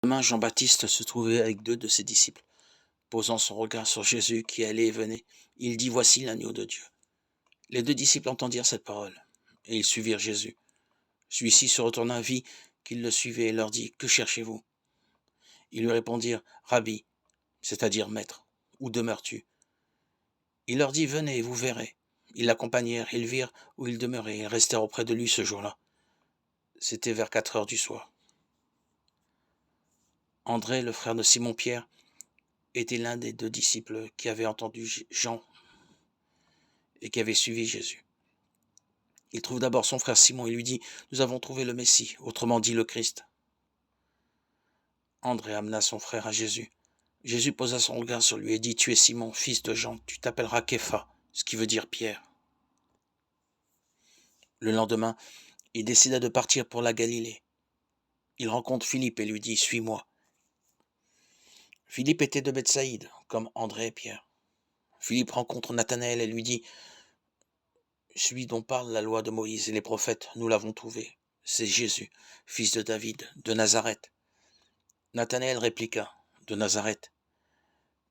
Demain, Jean-Baptiste se trouvait avec 2 de ses disciples. Posant son regard sur Jésus qui allait et venait, il dit: Voici l'agneau de Dieu. Les 2 disciples entendirent cette parole, et ils suivirent Jésus. Celui-ci se retourna, vit qu'ils le suivaient et leur dit: Que cherchez-vous? Ils lui répondirent: Rabbi, c'est-à-dire maître, où demeures-tu? Il leur dit: Venez et vous verrez. Ils l'accompagnèrent, ils virent où il demeurait, et restèrent auprès de lui ce jour-là. C'était vers 4 heures du soir. André, le frère de Simon-Pierre, était l'un des 2 disciples qui avaient entendu Jean et qui avait suivi Jésus. Il trouve d'abord son frère Simon et lui dit: Nous avons trouvé le Messie, autrement dit le Christ. André amena son frère à Jésus. Jésus posa son regard sur lui et dit: Tu es Simon, fils de Jean, tu t'appelleras Képha, ce qui veut dire Pierre. Le lendemain, il décida de partir pour la Galilée. Il rencontre Philippe et lui dit: Suis-moi. Philippe était de Bethsaïde, comme André et Pierre. Philippe rencontre Nathanaël et lui dit: Celui dont parle la loi de Moïse et les prophètes, nous l'avons trouvé. C'est Jésus, fils de David, de Nazareth. Nathanaël répliqua: De Nazareth,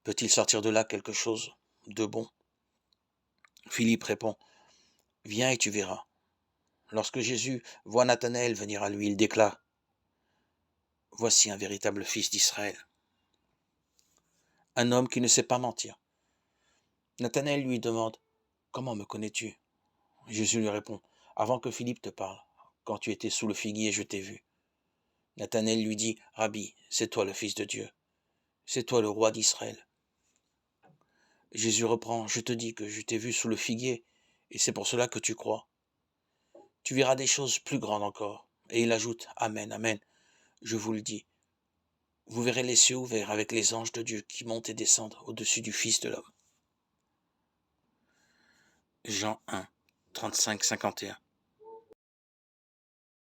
peut-il sortir de là quelque chose de bon? Philippe répond: Viens et tu verras. Lorsque Jésus voit Nathanaël venir à lui, il déclare: Voici un véritable fils d'Israël, un homme qui ne sait pas mentir. Nathanaël lui demande: Comment me connais-tu? Jésus lui répond: Avant que Philippe te parle, quand tu étais sous le figuier, je t'ai vu. Nathanaël lui dit: Rabbi, c'est toi le Fils de Dieu, c'est toi le roi d'Israël. Jésus reprend: Je te dis que je t'ai vu sous le figuier, et c'est pour cela que tu crois. Tu verras des choses plus grandes encore. Et il ajoute: Amen, Amen, je vous le dis. Vous verrez les cieux ouverts avec les anges de Dieu qui montent et descendent au-dessus du Fils de l'homme. Jean 1, 35-51.